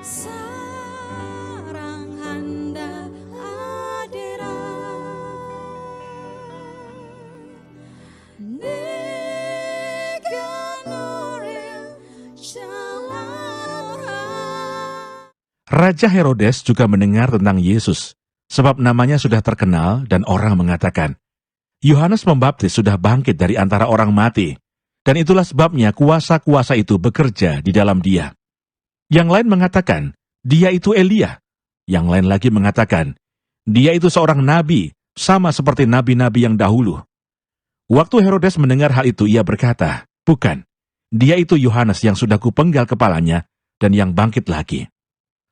Saranghanda adera Neganore Shalara. Raja Herodes juga mendengar tentang Yesus, sebab namanya sudah terkenal dan orang mengatakan, Yohanes Pembaptis sudah bangkit dari antara orang mati, dan itulah sebabnya kuasa-kuasa itu bekerja di dalam dia. Yang lain mengatakan, dia itu Elia. Yang lain lagi mengatakan, dia itu seorang nabi, sama seperti nabi-nabi yang dahulu. Waktu Herodes mendengar hal itu, ia berkata, bukan, dia itu Yohanes yang sudah kupenggal kepalanya dan yang bangkit lagi.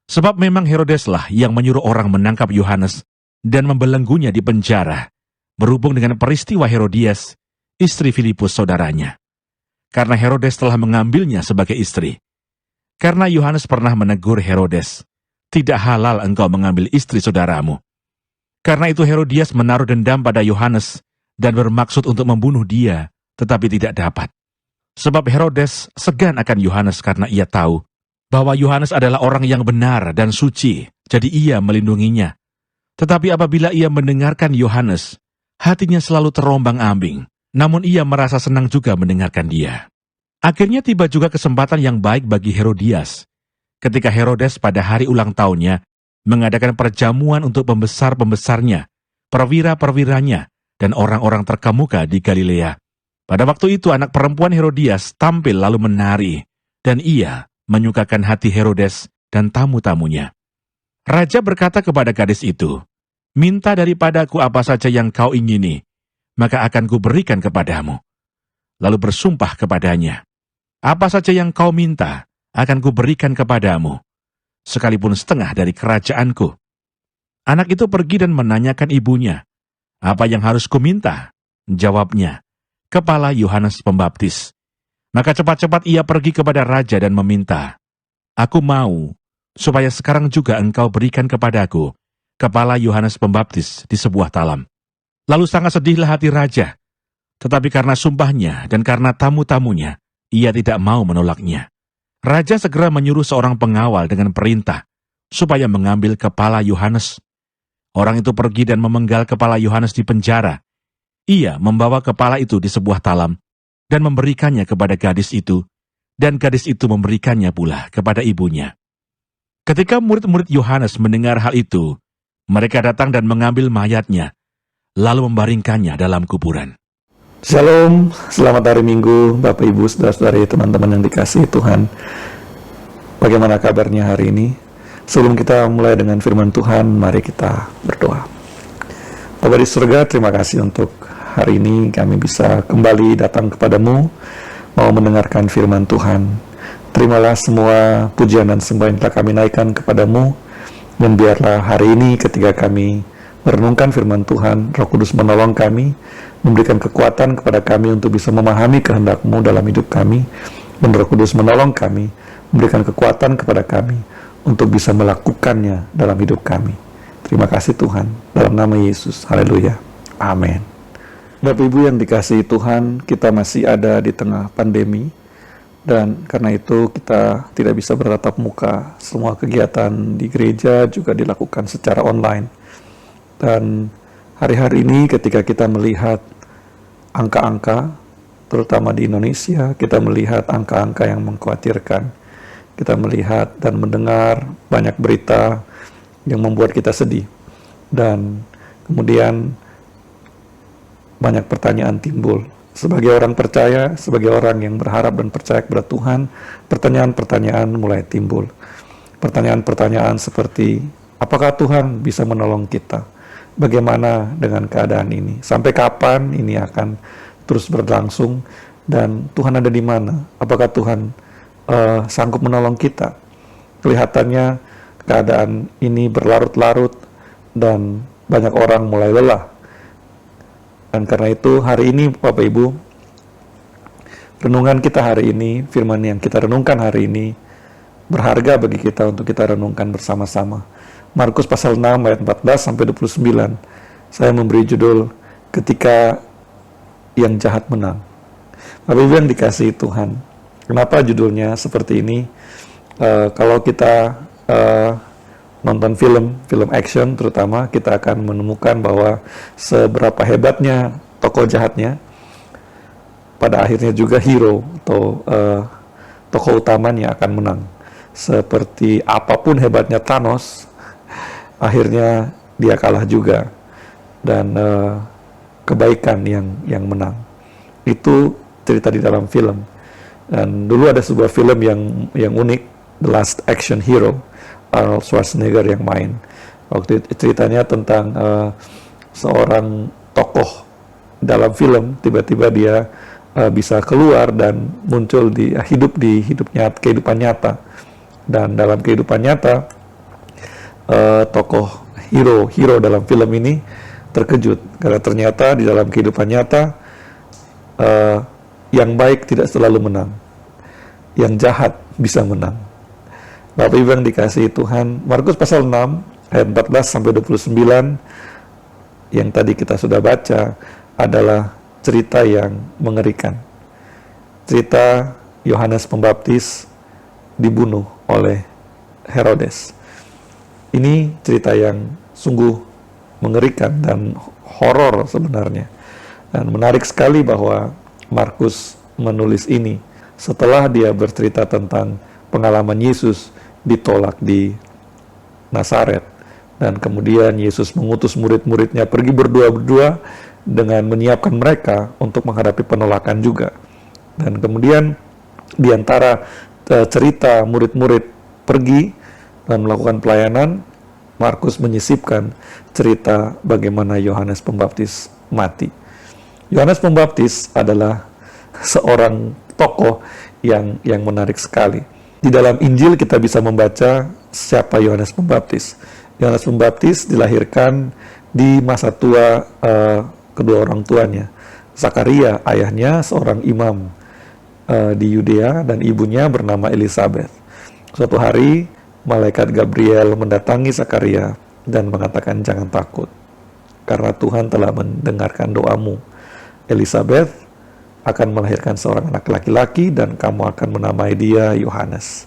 Sebab memang Herodeslah yang menyuruh orang menangkap Yohanes dan membelenggunya di penjara, berhubung dengan peristiwa Herodias, istri Filipus saudaranya. Karena Herodes telah mengambilnya sebagai istri. Karena Yohanes pernah menegur Herodes, tidak halal engkau mengambil istri saudaramu. Karena itu Herodias menaruh dendam pada Yohanes dan bermaksud untuk membunuh dia, tetapi tidak dapat. Sebab Herodes segan akan Yohanes karena ia tahu bahwa Yohanes adalah orang yang benar dan suci, jadi ia melindunginya. Tetapi apabila ia mendengarkan Yohanes, hatinya selalu terombang-ambing, namun ia merasa senang juga mendengarkan dia. Akhirnya tiba juga kesempatan yang baik bagi Herodias, ketika Herodes pada hari ulang tahunnya mengadakan perjamuan untuk pembesar-pembesarnya, perwira-perwiranya, dan orang-orang terkemuka di Galilea. Pada waktu itu anak perempuan Herodias tampil lalu menari, dan ia menyukakan hati Herodes dan tamu-tamunya. Raja berkata kepada gadis itu, minta daripadaku apa saja yang kau ingini, maka akan kuberikan kepadamu. Lalu bersumpah kepadanya, apa saja yang kau minta, akan kuberikan kepadamu, sekalipun setengah dari kerajaanku. Anak itu pergi dan menanyakan ibunya, apa yang harus kuminta? Jawabnya, kepala Yohanes Pembaptis. Maka cepat-cepat ia pergi kepada raja dan meminta, aku mau, supaya sekarang juga engkau berikan kepadaku kepala Yohanes Pembaptis di sebuah talam. Lalu sangat sedihlah hati raja, tetapi karena sumpahnya dan karena tamu-tamunya, ia tidak mau menolaknya. Raja segera menyuruh seorang pengawal dengan perintah, supaya mengambil kepala Yohanes. Orang itu pergi dan memenggal kepala Yohanes di penjara. Ia membawa kepala itu di sebuah talam, dan memberikannya kepada gadis itu, dan gadis itu memberikannya pula kepada ibunya. Ketika murid-murid Yohanes mendengar hal itu, mereka datang dan mengambil mayatnya, lalu membaringkannya dalam kuburan. Shalom, selamat hari Minggu, Bapak Ibu, saudara-saudari, teman-teman yang dikasihi Tuhan. Bagaimana kabarnya hari ini? Sebelum kita mulai dengan firman Tuhan, mari kita berdoa. Bapa di surga, terima kasih untuk hari ini kami bisa kembali datang kepadamu, mau mendengarkan firman Tuhan. Terimalah semua pujian dan sembah yang telah kami naikkan kepadamu, dan biarlah hari ini ketika kami merenungkan firman Tuhan, Roh Kudus menolong kami, memberikan kekuatan kepada kami untuk bisa memahami kehendak-Mu dalam hidup kami, dan Roh Kudus menolong kami, memberikan kekuatan kepada kami untuk bisa melakukannya dalam hidup kami. Terima kasih Tuhan, dalam nama Yesus, haleluya, amin. Bapak Ibu yang dikasihi Tuhan, kita masih ada di tengah pandemi, dan karena itu kita tidak bisa bertatap muka. Semua kegiatan di gereja juga dilakukan secara online. Dan hari-hari ini ketika kita melihat angka-angka, terutama di Indonesia, kita melihat angka-angka yang mengkhawatirkan. Kita melihat dan mendengar banyak berita yang membuat kita sedih. Dan kemudian banyak pertanyaan timbul. Sebagai orang percaya, sebagai orang yang berharap dan percaya kepada Tuhan, pertanyaan-pertanyaan mulai timbul. Pertanyaan-pertanyaan seperti, apakah Tuhan bisa menolong kita? Bagaimana dengan keadaan ini? Sampai kapan ini akan terus berlangsung? Dan Tuhan ada di mana? Apakah Tuhan sanggup menolong kita? Kelihatannya keadaan ini berlarut-larut dan banyak orang mulai lelah. Dan karena itu hari ini Bapak Ibu, renungan kita hari ini, firman yang kita renungkan hari ini berharga bagi kita untuk kita renungkan bersama-sama. Markus pasal 6 ayat 14 sampai 29. Saya memberi judul ketika yang jahat menang. Bapak Ibu yang dikasihi Tuhan, kenapa judulnya seperti ini? Kalau kita eh, nonton film action terutama, kita akan menemukan bahwa seberapa hebatnya tokoh jahatnya, pada akhirnya juga hero atau tokoh utamanya akan menang. Seperti apapun hebatnya Thanos, akhirnya dia kalah juga, dan kebaikan yang menang. Itu cerita di dalam film. Dan dulu ada sebuah film yang unik, The Last Action Hero, Arnold Schwarzenegger yang main. Waktu itu ceritanya tentang seorang tokoh dalam film, tiba-tiba dia bisa keluar dan muncul hidup di kehidupan nyata. Dan dalam kehidupan nyata, tokoh hero dalam film ini terkejut karena ternyata di dalam kehidupan nyata yang baik tidak selalu menang, yang jahat bisa menang. Bapak Ibu yang dikasihi Tuhan, Markus pasal 6 ayat 14 sampai 29 yang tadi kita sudah baca adalah cerita yang mengerikan. Cerita Yohanes Pembaptis dibunuh oleh Herodes. Ini cerita yang sungguh mengerikan dan horor sebenarnya. Dan menarik sekali bahwa Markus menulis ini setelah dia bercerita tentang pengalaman Yesus ditolak di Nazaret, dan kemudian Yesus mengutus murid-muridnya pergi berdua-berdua dengan menyiapkan mereka untuk menghadapi penolakan juga. Dan kemudian di antara cerita murid-murid pergi dan melakukan pelayanan, Markus menyisipkan cerita bagaimana Yohanes Pembaptis mati. Yohanes Pembaptis adalah seorang tokoh yang menarik sekali. Di dalam Injil kita bisa membaca siapa Yohanes Pembaptis. Yohanes Pembaptis dilahirkan di masa tua kedua orang tuanya. Zakaria, ayahnya seorang imam di Yudea, dan ibunya bernama Elisabeth. Suatu hari, malaikat Gabriel mendatangi Zakaria dan mengatakan, "Jangan takut, karena Tuhan telah mendengarkan doamu. Elisabeth akan melahirkan seorang anak laki-laki dan kamu akan menamai dia Yohanes.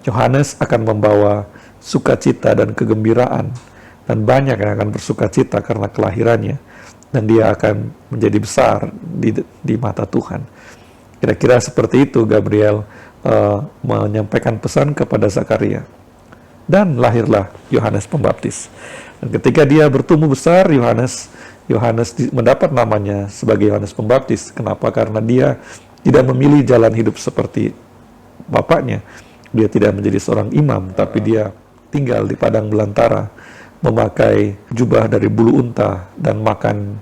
Yohanes akan membawa sukacita dan kegembiraan, dan banyak yang akan bersukacita karena kelahirannya, dan dia akan menjadi besar di mata Tuhan." Kira-kira seperti itu Gabriel menyampaikan pesan kepada Zakaria. Dan lahirlah Yohanes Pembaptis. Dan ketika dia bertumbuh besar, Yohanes mendapat namanya sebagai Yohanes Pembaptis. Kenapa? Karena dia tidak memilih jalan hidup seperti bapaknya. Dia tidak menjadi seorang imam, tapi dia tinggal di padang belantara, memakai jubah dari bulu unta dan makan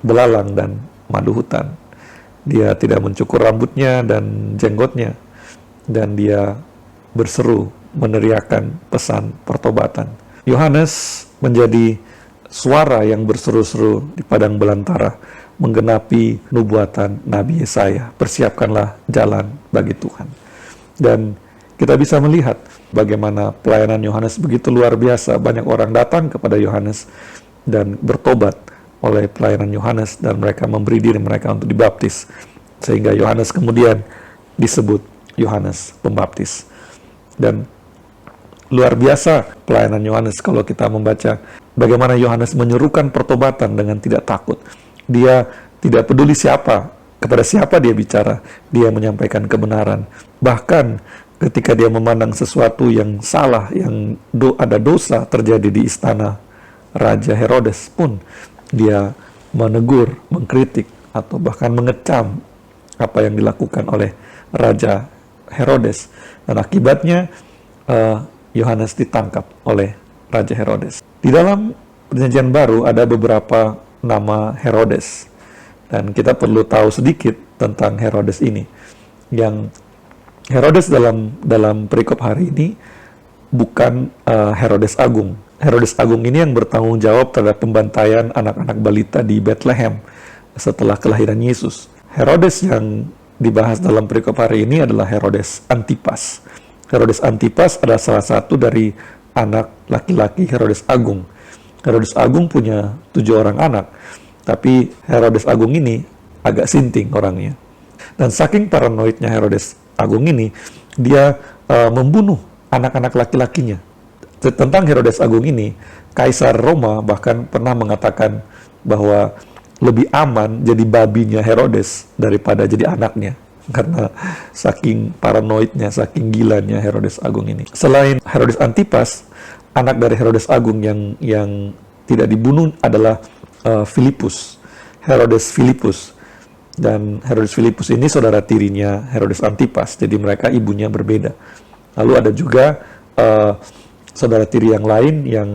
belalang dan madu hutan. Dia tidak mencukur rambutnya dan jenggotnya, dan dia berseru meneriakan pesan pertobatan. Yohanes menjadi suara yang berseru-seru di padang belantara, menggenapi nubuatan Nabi Yesaya. Persiapkanlah jalan bagi Tuhan. Dan kita bisa melihat bagaimana pelayanan Yohanes begitu luar biasa. Banyak orang datang kepada Yohanes dan bertobat oleh pelayanan Yohanes, dan mereka memberi diri mereka untuk dibaptis, sehingga Yohanes kemudian disebut Yohanes Pembaptis. Dan luar biasa pelayanan Yohanes kalau kita membaca bagaimana Yohanes menyerukan pertobatan dengan tidak takut. Dia tidak peduli kepada siapa dia bicara, dia menyampaikan kebenaran. Bahkan ketika dia memandang sesuatu yang salah, yang ada dosa terjadi di istana Raja Herodes pun, dia menegur, mengkritik, atau bahkan mengecam apa yang dilakukan oleh Raja Herodes. Dan akibatnya Yohanes ditangkap oleh Raja Herodes. Di dalam Perjanjian Baru ada beberapa nama Herodes, dan kita perlu tahu sedikit tentang Herodes ini. Yang Herodes dalam perikop hari ini bukan Herodes Agung. Herodes Agung ini yang bertanggung jawab terhadap pembantaian anak-anak balita di Bethlehem setelah kelahiran Yesus. Herodes yang dibahas dalam perikop hari ini adalah Herodes Antipas. Herodes Antipas adalah salah satu dari anak laki-laki Herodes Agung. Herodes Agung punya 7 orang anak, tapi Herodes Agung ini agak sinting orangnya. Dan saking paranoidnya Herodes Agung ini, dia membunuh anak-anak laki-lakinya. Tentang Herodes Agung ini, Kaisar Roma bahkan pernah mengatakan bahwa lebih aman jadi babinya Herodes daripada jadi anaknya. Karena saking paranoidnya, saking gilanya Herodes Agung ini. Selain Herodes Antipas, anak dari Herodes Agung yang tidak dibunuh adalah Filipus, Herodes Filipus. Dan Herodes Filipus ini saudara tirinya Herodes Antipas, jadi mereka ibunya berbeda. Lalu ada juga saudara tiri yang lain yang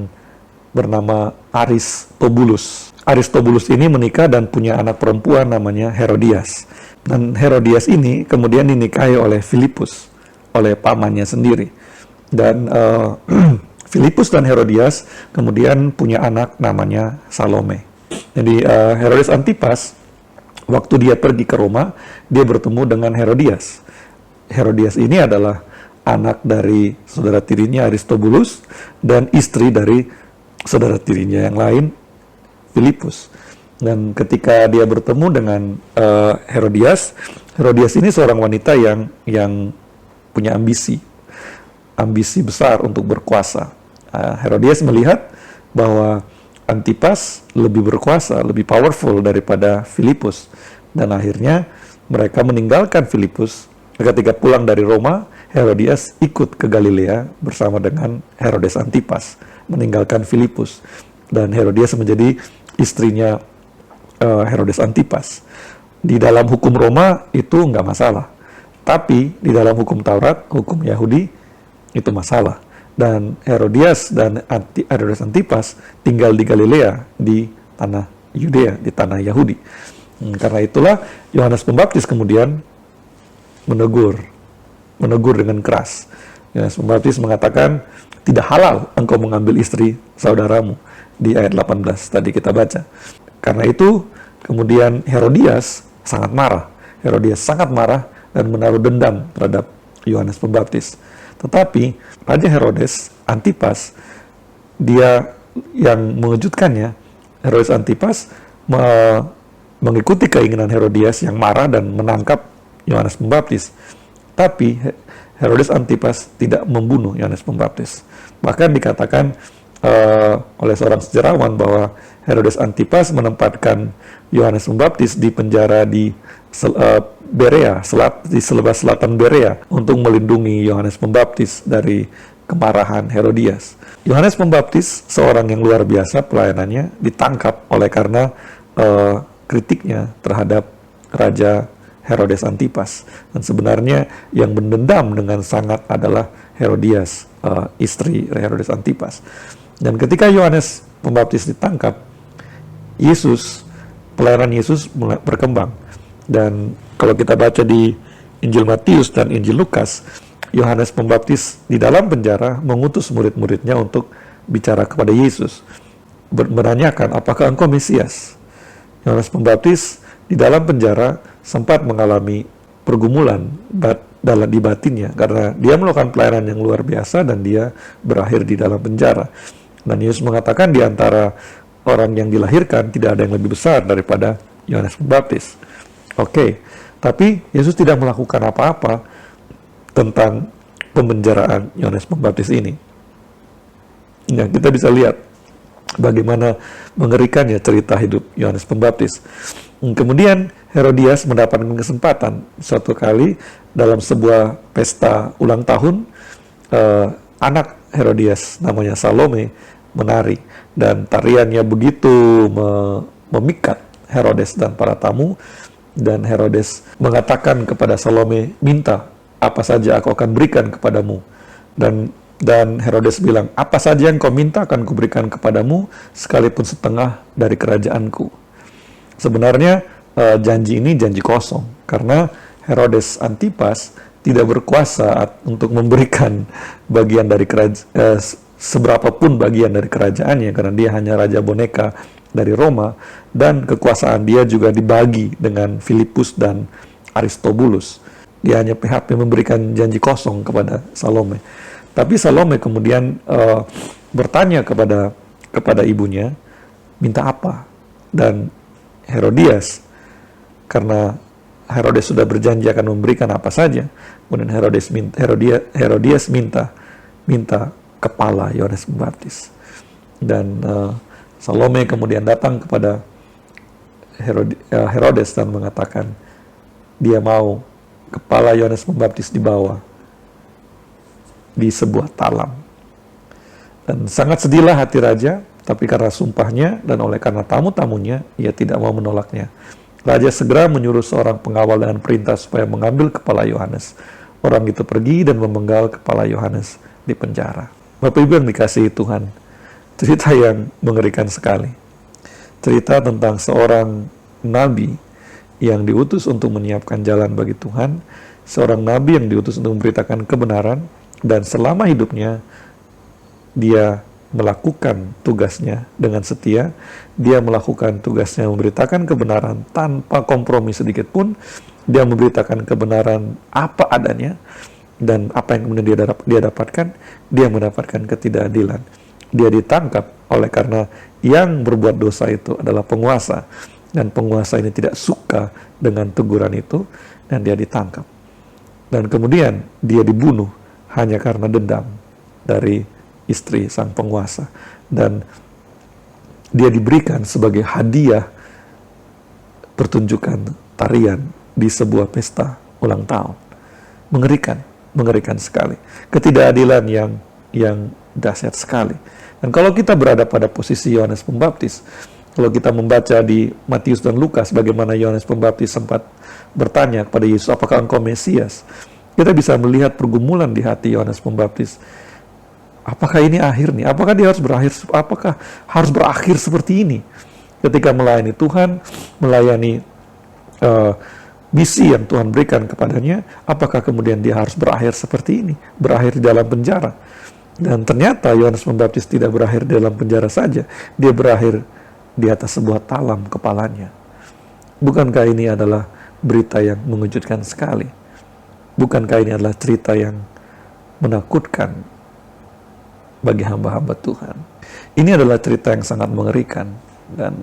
bernama Aristobulus. Aristobulus ini menikah dan punya anak perempuan namanya Herodias. Dan Herodias ini kemudian dinikahi oleh Filipus, oleh pamannya sendiri. Dan Filipus dan Herodias kemudian punya anak namanya Salome. Jadi Herodes Antipas, waktu dia pergi ke Roma, dia bertemu dengan Herodias. Herodias ini adalah anak dari saudara tirinya Aristobulus dan istri dari saudara tirinya yang lain, Filipus. Dan ketika dia bertemu dengan Herodias, Herodias ini seorang wanita yang punya ambisi besar untuk berkuasa. Herodias melihat bahwa Antipas lebih berkuasa, lebih powerful daripada Filipus. Dan akhirnya mereka meninggalkan Filipus. Ketika pulang dari Roma, Herodias ikut ke Galilea bersama dengan Herodes Antipas, meninggalkan Filipus. Dan Herodias menjadi istrinya Herodes Antipas. Di dalam hukum Roma itu nggak masalah. Tapi di dalam hukum Taurat, hukum Yahudi, itu masalah. Dan Herodias dan Herodes Antipas tinggal di Galilea, di tanah Yudea, di tanah Yahudi. Karena itulah Yohanes Pembaptis kemudian menegur dengan keras. Yohanes Pembaptis mengatakan, tidak halal engkau mengambil istri saudaramu, di ayat 18 tadi kita baca. Karena itu kemudian Herodias sangat marah. Herodias sangat marah dan menaruh dendam terhadap Yohanes Pembaptis. Tetapi Raja Herodes Antipas, dia yang mengejutkannya, Herodes Antipas mengikuti keinginan Herodias yang marah dan menangkap Yohanes Pembaptis. Tapi Herodes Antipas tidak membunuh Yohanes Pembaptis. Bahkan dikatakan oleh seorang sejarawan bahwa Herodes Antipas menempatkan Yohanes Pembaptis di penjara di Berea, di sebelah selatan Berea, untuk melindungi Yohanes Pembaptis dari kemarahan Herodias. Yohanes Pembaptis, seorang yang luar biasa pelayanannya, ditangkap oleh karena kritiknya terhadap Raja Herodes Antipas. Dan sebenarnya yang mendendam dengan sangat adalah Herodias, istri Herodes Antipas. Dan ketika Yohanes Pembaptis ditangkap, pelayanan Yesus mulai berkembang. Dan kalau kita baca di Injil Matius dan Injil Lukas, Yohanes Pembaptis di dalam penjara mengutus murid-muridnya untuk bicara kepada Yesus, menanyakan, apakah engkau Mesias? Yohanes Pembaptis di dalam penjara sempat mengalami pergumulan di batinnya, karena dia melakukan pelayanan yang luar biasa dan dia berakhir di dalam penjara. Dan Yesus mengatakan di antara orang yang dilahirkan tidak ada yang lebih besar daripada Yohanes Pembaptis. Oke, tapi Yesus tidak melakukan apa-apa tentang pemenjaraan Yohanes Pembaptis ini. Nah, kita bisa lihat bagaimana mengerikannya cerita hidup Yohanes Pembaptis. Kemudian Herodias mendapatkan kesempatan suatu kali dalam sebuah pesta ulang tahun, anak Herodias namanya Salome menari, dan tariannya begitu memikat Herodes dan para tamu. Dan Herodes mengatakan kepada Salome, minta apa saja aku akan berikan kepadamu. Dan Herodes bilang, apa saja yang kau minta akan kuberikan kepadamu, sekalipun setengah dari kerajaanku. Sebenarnya janji ini janji kosong, karena Herodes Antipas tidak berkuasa untuk memberikan bagian dari seberapapun bagian dari kerajaannya, karena dia hanya raja boneka dari Roma, dan kekuasaan dia juga dibagi dengan Filipus dan Aristobulus. Dia hanya PHP memberikan janji kosong kepada Salome. Tapi Salome kemudian bertanya kepada ibunya, minta apa? Dan Herodias, karena Herodes sudah berjanji akan memberikan apa saja, kemudian Herodias minta minta kepala Yohanes Pembaptis. Dan Salome kemudian datang kepada Herodes dan mengatakan dia mau kepala Yohanes Pembaptis dibawa di sebuah talam. Dan sangat sedihlah hati raja, tapi karena sumpahnya dan oleh karena tamu-tamunya, ia tidak mau menolaknya. Raja segera menyuruh seorang pengawal dengan perintah supaya mengambil kepala Yohanes. Orang itu pergi dan memenggal kepala Yohanes di penjara. Bapak Ibu yang dikasihi Tuhan, cerita yang mengerikan sekali. Cerita tentang seorang nabi yang diutus untuk menyiapkan jalan bagi Tuhan, seorang nabi yang diutus untuk memberitakan kebenaran, dan selama hidupnya dia melakukan tugasnya dengan setia. Dia melakukan tugasnya memberitakan kebenaran tanpa kompromi sedikit pun. Dia memberitakan kebenaran apa adanya, dan apa yang kemudian dia dapatkan, dia mendapatkan ketidakadilan. Dia ditangkap oleh karena yang berbuat dosa itu adalah penguasa, dan penguasa ini tidak suka dengan teguran itu, dan dia ditangkap. Dan kemudian dia dibunuh hanya karena dendam dari istri sang penguasa, dan dia diberikan sebagai hadiah pertunjukan tarian di sebuah pesta ulang tahun. Mengerikan sekali. Ketidakadilan yang dahsyat sekali. Dan kalau kita berada pada posisi Yohanes Pembaptis, kalau kita membaca di Matius dan Lukas bagaimana Yohanes Pembaptis sempat bertanya kepada Yesus, apakah engkau Mesias? Kita bisa melihat pergumulan di hati Yohanes Pembaptis. Apakah ini akhirnya? Apakah dia harus berakhir? Apakah harus berakhir seperti ini? Ketika melayani Tuhan, melayani misi yang Tuhan berikan kepadanya, apakah kemudian dia harus berakhir seperti ini? Berakhir di dalam penjara? Dan ternyata Yohanes Pembaptis tidak berakhir di dalam penjara saja. Dia berakhir di atas sebuah talam kepalanya. Bukankah ini adalah berita yang mengejutkan sekali? Bukankah ini adalah cerita yang menakutkan bagi hamba-hamba Tuhan? Ini adalah cerita yang sangat mengerikan. Dan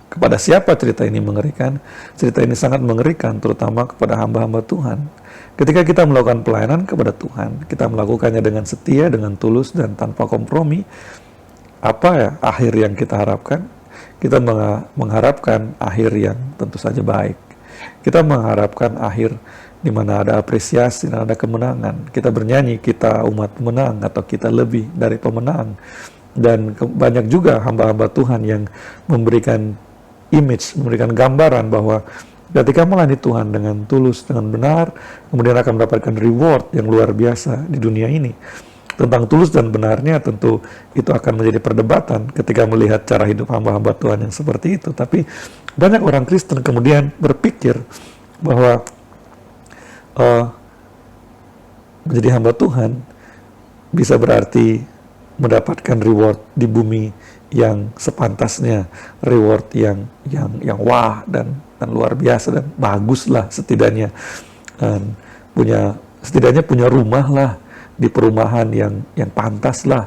kepada siapa cerita ini mengerikan? Cerita ini sangat mengerikan terutama kepada hamba-hamba Tuhan. Ketika kita melakukan pelayanan kepada Tuhan, kita melakukannya dengan setia, dengan tulus, dan tanpa kompromi. Apa ya akhir yang kita harapkan? Kita mengharapkan akhir yang tentu saja baik. Kita mengharapkan akhir di mana ada apresiasi dan ada kemenangan. Kita bernyanyi, kita umat pemenang, atau kita lebih dari pemenang. Dan banyak juga hamba-hamba Tuhan yang memberikan image, memberikan gambaran bahwa ketika melayani Tuhan dengan tulus, dengan benar, kemudian akan mendapatkan reward yang luar biasa di dunia ini. Tentang tulus dan benarnya tentu itu akan menjadi perdebatan ketika melihat cara hidup hamba-hamba Tuhan yang seperti itu. Tapi banyak orang Kristen kemudian berpikir bahwa menjadi hamba Tuhan bisa berarti mendapatkan reward di bumi yang sepantasnya, reward yang wah dan luar biasa dan bagus lah setidaknya, dan setidaknya punya rumah lah di perumahan yang pantas lah,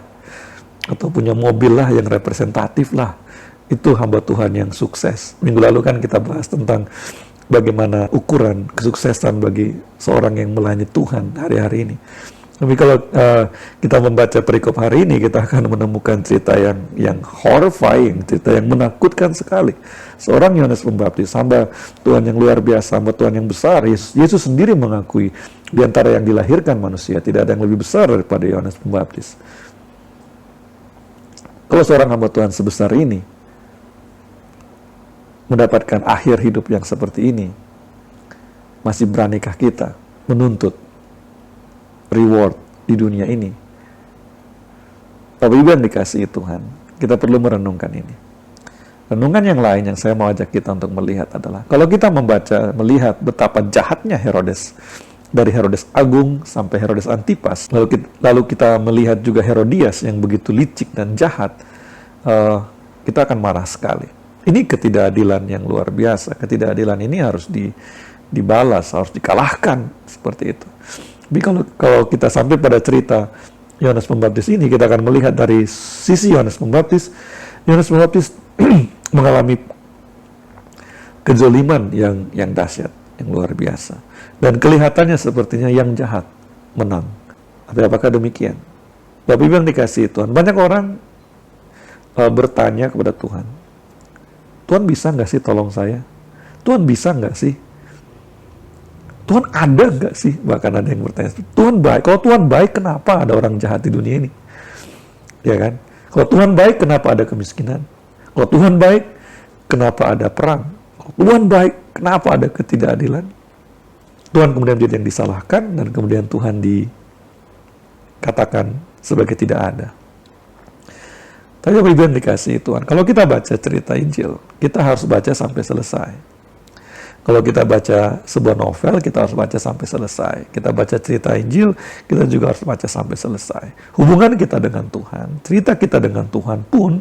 atau punya mobil lah yang representatif lah. Itu hamba Tuhan yang sukses. Minggu lalu kan kita bahas tentang bagaimana ukuran kesuksesan bagi seorang yang melayani Tuhan hari-hari ini. Tapi kalau kita membaca perikop hari ini, kita akan menemukan cerita yang horrifying, cerita yang menakutkan sekali. Seorang Yohanes Pembaptis, hamba Tuhan yang luar biasa, hamba Tuhan yang besar. Yesus sendiri mengakui di antara yang dilahirkan manusia tidak ada yang lebih besar daripada Yohanes Pembaptis. Kalau seorang hamba Tuhan sebesar ini mendapatkan akhir hidup yang seperti ini, masih beranikah kita menuntut reward di dunia ini? Bapak Ibu yang dikasihi Tuhan, kita perlu merenungkan ini. Renungan yang lain yang saya mau ajak kita untuk melihat adalah, kalau kita melihat betapa jahatnya Herodes, dari Herodes Agung sampai Herodes Antipas, lalu kita melihat juga Herodias yang begitu licik dan jahat, kita akan marah sekali. Ini ketidakadilan yang luar biasa. Ketidakadilan ini harus dibalas, harus dikalahkan seperti itu. Tapi kalau kita sampai pada cerita Yohanes Pembaptis ini, kita akan melihat dari sisi Yohanes Pembaptis. Yohanes Pembaptis mengalami kezaliman yang dahsyat, yang luar biasa. Dan kelihatannya sepertinya yang jahat menang. Tapi apakah demikian? Bapak Ibu yang dikasihi Tuhan, banyak orang bertanya kepada Tuhan, Tuhan bisa nggak sih tolong saya? Tuhan bisa nggak sih? Tuhan ada nggak sih? Bahkan ada yang bertanya, Tuhan baik. Kalau Tuhan baik, kenapa ada orang jahat di dunia ini? Ya kan? Kalau Tuhan baik, kenapa ada kemiskinan? Kalau Tuhan baik, kenapa ada perang? Kalau Tuhan baik, kenapa ada ketidakadilan? Tuhan kemudian jadi yang disalahkan, dan kemudian Tuhan dikatakan sebagai tidak ada. Tapi Bapak Ibu yang dikasihi Tuhan, kalau kita baca cerita Injil, kita harus baca sampai selesai. Kalau kita baca sebuah novel, kita harus baca sampai selesai. Kita baca cerita Injil, kita juga harus baca sampai selesai. Hubungan kita dengan Tuhan, cerita kita dengan Tuhan pun,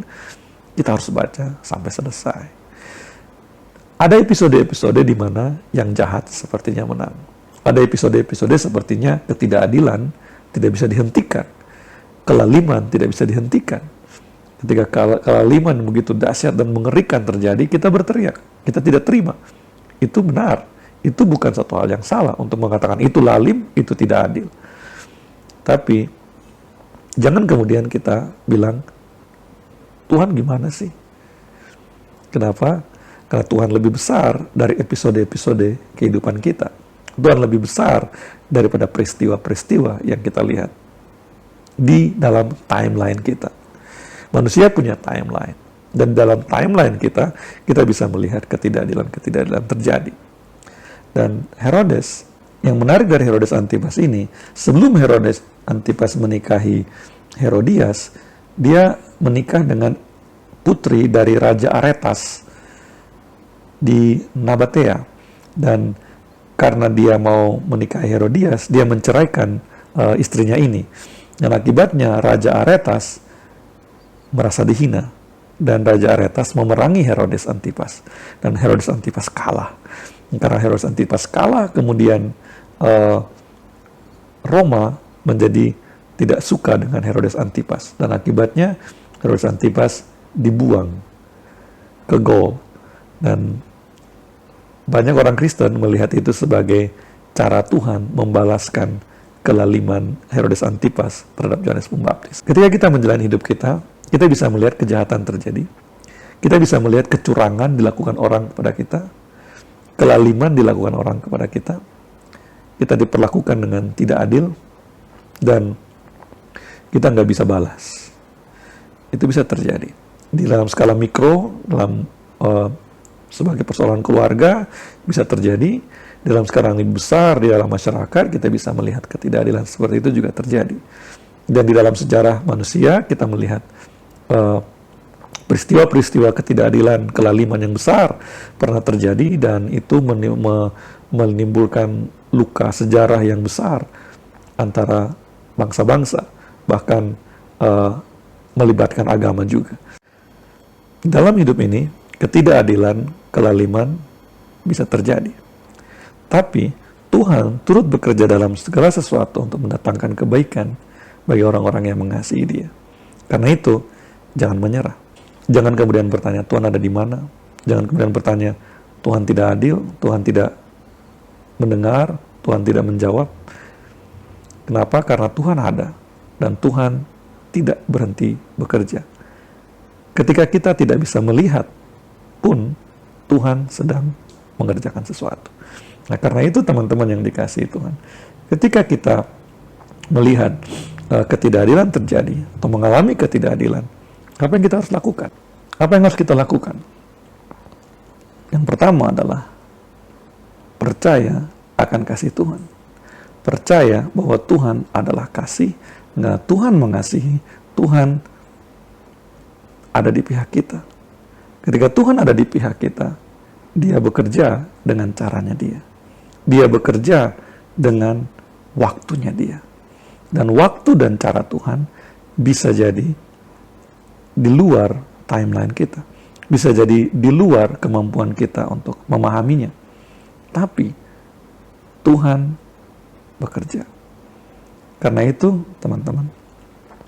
kita harus baca sampai selesai. Ada episode-episode di mana yang jahat sepertinya menang. Ada episode-episode sepertinya ketidakadilan tidak bisa dihentikan. Kelaliman tidak bisa dihentikan. Ketika kelaliman begitu dahsyat dan mengerikan terjadi, kita berteriak. Kita tidak terima. Itu benar. Itu bukan satu hal yang salah untuk mengatakan itu lalim, itu tidak adil. Tapi, jangan kemudian kita bilang, Tuhan gimana sih? Kenapa? Karena Tuhan lebih besar dari episode-episode kehidupan kita. Tuhan lebih besar daripada peristiwa-peristiwa yang kita lihat di dalam timeline kita. Manusia punya timeline. Dan dalam timeline kita bisa melihat ketidakadilan-ketidakadilan terjadi. Dan Herodes, yang menarik dari Herodes Antipas ini, sebelum Herodes Antipas menikahi Herodias, dia menikah dengan putri dari Raja Aretas di Nabatea. Dan karena dia mau menikahi Herodias, dia menceraikan istrinya ini. Dan akibatnya Raja Aretas merasa dihina, dan Raja Aretas memerangi Herodes Antipas, dan Herodes Antipas kalah. Karena Herodes Antipas kalah, kemudian Roma menjadi tidak suka dengan Herodes Antipas, dan akibatnya Herodes Antipas dibuang ke Gaul. Dan banyak orang Kristen melihat itu sebagai cara Tuhan membalaskan kelaliman Herodes Antipas terhadap Yohanes Pembaptis. Ketika kita menjalani hidup kita bisa melihat kejahatan terjadi. Kita bisa melihat kecurangan dilakukan orang kepada kita. Kelaliman dilakukan orang kepada kita. Kita diperlakukan dengan tidak adil. Dan kita nggak bisa balas. Itu bisa terjadi. Di dalam skala mikro, dalam sebagai persoalan keluarga, bisa terjadi. Dalam skala yang lebih besar, di dalam masyarakat, kita bisa melihat ketidakadilan seperti itu juga terjadi. Dan di dalam sejarah manusia, kita melihat peristiwa-peristiwa ketidakadilan, kelaliman yang besar pernah terjadi, dan itu menimbulkan luka sejarah yang besar antara bangsa-bangsa, bahkan melibatkan agama juga. Dalam hidup ini, ketidakadilan, kelaliman bisa terjadi. Tapi Tuhan turut bekerja dalam segala sesuatu untuk mendatangkan kebaikan bagi orang-orang yang mengasihi Dia. Karena itu, jangan menyerah. Jangan kemudian bertanya, Tuhan ada di mana? Jangan kemudian bertanya, Tuhan tidak adil, Tuhan tidak mendengar, Tuhan tidak menjawab. Kenapa? Karena Tuhan ada, dan Tuhan tidak berhenti bekerja. Ketika kita tidak bisa melihat pun, Tuhan sedang mengerjakan sesuatu. Nah, karena itu teman-teman yang dikasihi Tuhan, ketika kita melihat ketidakadilan terjadi, atau mengalami ketidakadilan, apa yang kita harus lakukan? Apa yang harus kita lakukan? Yang pertama adalah percaya akan kasih Tuhan. Percaya bahwa Tuhan adalah kasih. Nah, Tuhan mengasihi, Tuhan ada di pihak kita. Ketika Tuhan ada di pihak kita, Dia bekerja dengan caranya Dia. Dia bekerja dengan waktunya Dia. Dan waktu dan cara Tuhan bisa jadi di luar timeline kita. Bisa jadi di luar kemampuan kita untuk memahaminya. Tapi Tuhan bekerja. Karena itu, teman-teman,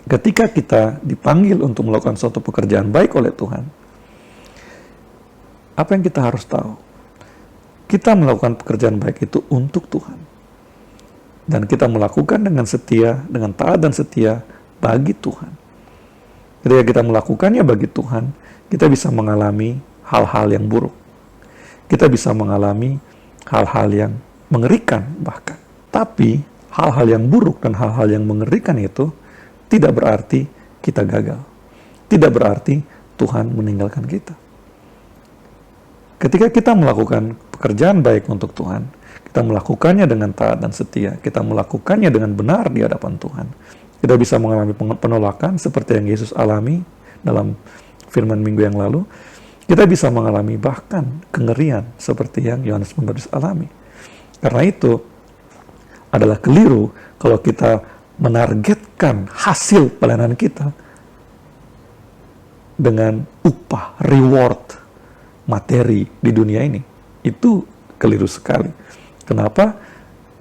ketika kita dipanggil untuk melakukan suatu pekerjaan baik oleh Tuhan, apa yang kita harus tahu? Kita melakukan pekerjaan baik itu untuk Tuhan. Dan kita melakukan dengan setia, dengan taat dan setia, bagi Tuhan. Ketika kita melakukannya bagi Tuhan, kita bisa mengalami hal-hal yang buruk. Kita bisa mengalami hal-hal yang mengerikan bahkan. Tapi hal-hal yang buruk dan hal-hal yang mengerikan itu tidak berarti kita gagal. Tidak berarti Tuhan meninggalkan kita. Ketika kita melakukan pekerjaan baik untuk Tuhan, kita melakukannya dengan taat dan setia, kita melakukannya dengan benar di hadapan Tuhan, kita bisa mengalami penolakan seperti yang Yesus alami dalam firman minggu yang lalu. Kita bisa mengalami bahkan kengerian seperti yang Yohanes Pembaptis alami. Karena itu adalah keliru kalau kita menargetkan hasil pelayanan kita dengan upah, reward, materi di dunia ini. Itu keliru sekali. Kenapa?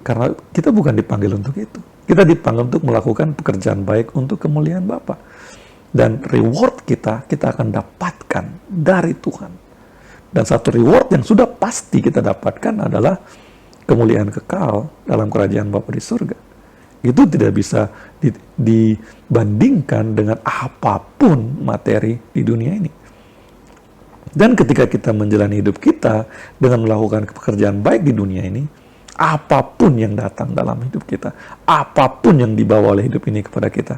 Karena kita bukan dipanggil untuk itu. Kita dipanggil untuk melakukan pekerjaan baik untuk kemuliaan Bapa. Dan reward kita akan dapatkan dari Tuhan. Dan satu reward yang sudah pasti kita dapatkan adalah kemuliaan kekal dalam kerajaan Bapa di surga. Itu tidak bisa dibandingkan dengan apapun materi di dunia ini. Dan ketika kita menjalani hidup kita dengan melakukan pekerjaan baik di dunia ini, apapun yang datang dalam hidup kita, apapun yang dibawa oleh hidup ini kepada kita,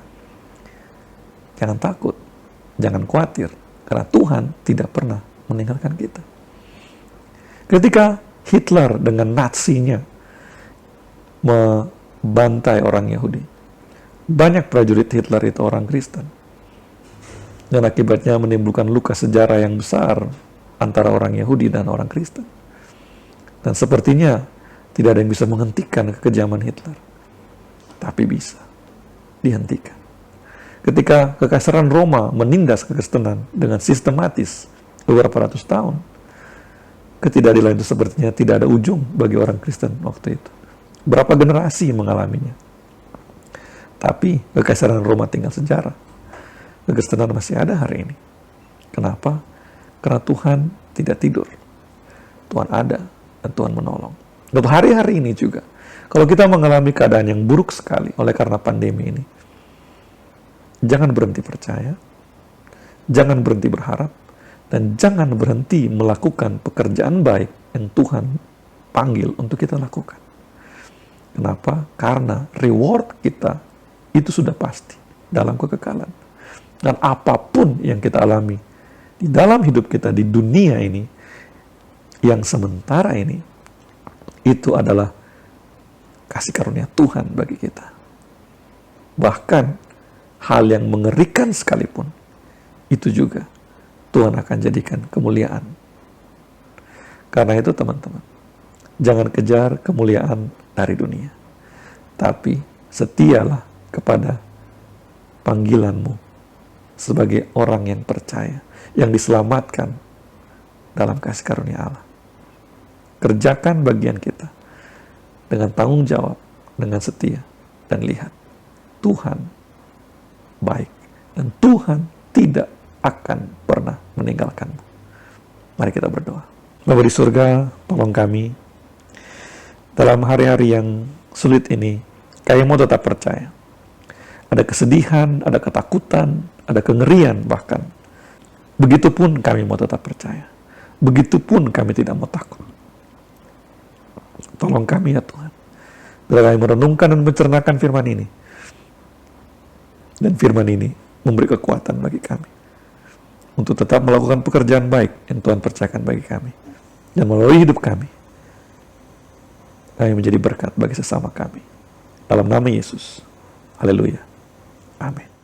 jangan takut, jangan khawatir, karena Tuhan tidak pernah meninggalkan kita. Ketika Hitler dengan Nazinya membantai orang Yahudi, banyak prajurit Hitler itu orang Kristen. Dan akibatnya menimbulkan luka sejarah yang besar antara orang Yahudi dan orang Kristen. Dan sepertinya tidak ada yang bisa menghentikan kekejaman Hitler. Tapi bisa dihentikan. Ketika Kekaisaran Roma menindas kekristenan dengan sistematis beberapa ratus tahun, ketidakadilan itu sepertinya tidak ada ujung bagi orang Kristen waktu itu. Berapa generasi mengalaminya. Tapi Kekaisaran Roma tinggal sejarah. Kekristenan masih ada hari ini. Kenapa? Karena Tuhan tidak tidur. Tuhan ada dan Tuhan menolong. Dan hari-hari ini juga, kalau kita mengalami keadaan yang buruk sekali oleh karena pandemi ini, jangan berhenti percaya, jangan berhenti berharap, dan jangan berhenti melakukan pekerjaan baik yang Tuhan panggil untuk kita lakukan. Kenapa? Karena reward kita itu sudah pasti dalam kekekalan. Dan apapun yang kita alami di dalam hidup kita di dunia ini, yang sementara ini, itu adalah kasih karunia Tuhan bagi kita. Bahkan hal yang mengerikan sekalipun, itu juga Tuhan akan jadikan kemuliaan. Karena itu teman-teman, jangan kejar kemuliaan dari dunia, tapi setialah kepada panggilanmu sebagai orang yang percaya, yang diselamatkan dalam kasih karunia Allah. Kerjakan bagian kita dengan tanggung jawab, dengan setia, dan lihat, Tuhan baik, dan Tuhan tidak akan pernah meninggalkanmu. Mari kita berdoa. Bapa di surga, tolong kami dalam hari-hari yang sulit ini, kami mau tetap percaya. Ada kesedihan, ada ketakutan, ada kengerian bahkan. Begitupun kami mau tetap percaya. Begitupun kami tidak mau takut. Tolong kami ya Tuhan. Bila kami merenungkan dan mencernakan firman ini. Dan firman ini memberi kekuatan bagi kami. Untuk tetap melakukan pekerjaan baik yang Tuhan percayakan bagi kami. Dan melalui hidup kami menjadi berkat bagi sesama kami. Dalam nama Yesus. Haleluya. Amin.